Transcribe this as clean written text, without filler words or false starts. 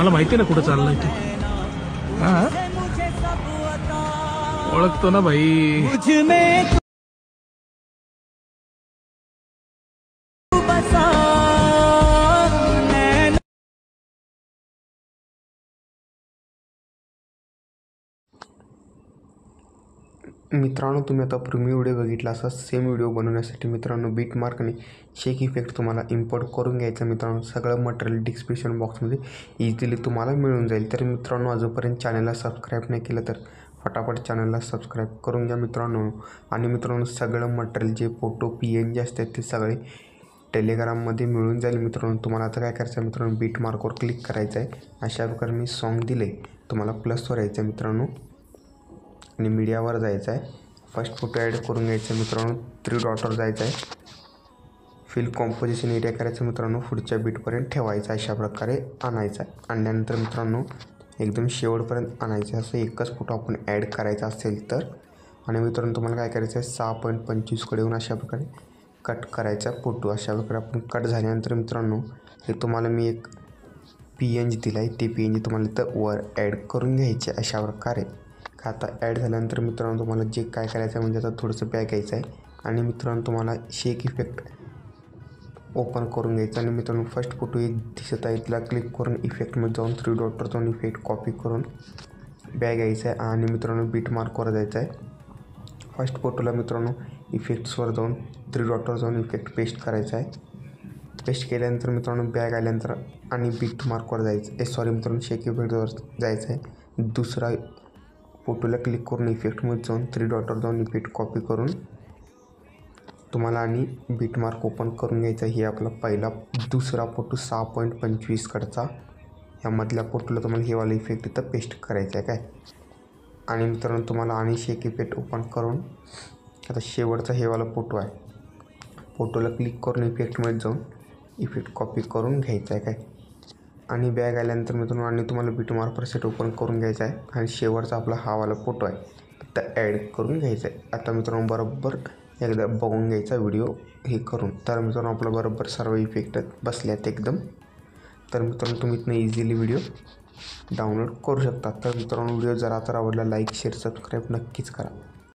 मला माहिती ना कुठं चाललंय ते. हा ओळखतो ना भाई. मित्रांनो, तुम्ही आता प्रीमियम व्हिडिओ बघितला असा सेम व्हिडिओ बनवण्यासाठी मित्रांनो बीटमार्कने शेक इफेक्ट तुम्हाला इम्पोर्ट करून घ्यायचा. मित्रांनो, सगळं मटेरियल डिस्क्रिप्शन बॉक्समध्ये इझिली तुम्हाला मिळून जाईल. तर मित्रांनो, अजूनपर्यंत चॅनलला सबस्क्राईब नाही केलं तर फटाफट चॅनलला सबस्क्राईब करून घ्या मित्रांनो. आणि मित्रांनो, सगळं मटेरियल जे फोटो PNG असतात ते सगळे टेलिग्राममध्ये मिळून जाईल. मित्रांनो, तुम्हाला आता काय करायचं आहे मित्रांनो, बीटमार्कवर क्लिक करायचं आहे. अशा प्रकारे मी सॉन्ग दिले, तुम्हाला प्लसवर यायचं आहे मित्रांनो आणि मीडियावर जायचं आहे. फर्स्ट फोटो ॲड करून घ्यायचं मित्रांनो. 3 डॉटवर जायचं आहे. फिल कॉम्पोजिशन एरिया करायचं मित्रांनो. पुढच्या बीटपर्यंत ठेवायचं अशा प्रकारे आणायचं आहे. आणल्यानंतर मित्रांनो एकदम शेवटपर्यंत आणायचं. असं एकच फोटो आपण ॲड करायचा असेल तर. आणि मित्रांनो, तुम्हाला काय करायचं आहे 6.25कडे येऊन अशा प्रकारे कट करायचा फोटो. अशा प्रकारे आपण कट झाल्यानंतर मित्रांनो, हे तुम्हाला मी एक PNG दिला आहे, ते PNG तुम्हाला इथं वर ॲड करून घ्यायचे अशा प्रकारे. आता ॲड झाल्यानंतर मित्रांनो, तुम्हाला जे काय करायचं आहे म्हणजे आता थोडंसं बॅक घ्यायचं आहे आणि मित्रांनो तुम्हाला शेक इफेक्ट ओपन करून घ्यायचं. आणि मित्रांनो, फर्स्ट फोटो एक दिसत आहे त्याला क्लिक करून इफेक्टमध्ये जाऊन 3 डॉटवर जाऊन इफेक्ट कॉपी करून बॅक घ्यायचं आहे आणि मित्रांनो बीटमार्कवर जायचं आहे. फर्स्ट फोटोला मित्रांनो इफेक्ट्सवर जाऊन 3 डॉटवर जाऊन इफेक्ट पेस्ट करायचा आहे. पेस्ट केल्यानंतर मित्रांनो बॅक आल्यानंतर आणि बीटमार्कवर जायचं सॉरी मित्रांनो शेक इफेक्टवर जायचं आहे. दुसरा फोटोला क्लिक करून इफेक्टमध्ये जाऊन 3 डॉटवर जाऊन इफेक्ट कॉपी करून तुम्हाला आणि बीटमार्क ओपन करून घ्यायचा. हे आपला पहिला दुसरा फोटो 6.25कडचा. ह्यामधल्या फोटोला तुम्हाला हे वाला इफेक्ट इथं पेस्ट करायचा आहे काय. आणि मित्रांनो, तुम्हाला आणि शेक इफेक्ट ओपन करून आता शेवटचा हे वाला फोटो आहे. फोटोला क्लिक करून इफेक्टमध्ये जाऊन इफेक्ट कॉपी करून घ्यायचा आहे काय. आणि बॅग आल्यानंतर मित्रांनो आणि तुम्हाला बीटमार्क सेट ओपन करून घ्यायचा आहे. आणि शेवटचा आपला हा वाला फोटो आहे तर ॲड करून घ्यायचा आहे. आता मित्रांनो बरोबर एकदा बघून घ्यायचा व्हिडिओ हे करून. तर मित्रांनो, आपला बरोबर सर्व इफेक्ट बसल्यात एकदम. तर मित्रांनो, तुम्ही इथनं इझिली व्हिडिओ डाउनलोड करू शकता. तर मित्रांनो, व्हिडिओ जरा तर आवडला लाईक शेअर सबस्क्राईब नक्कीच करा.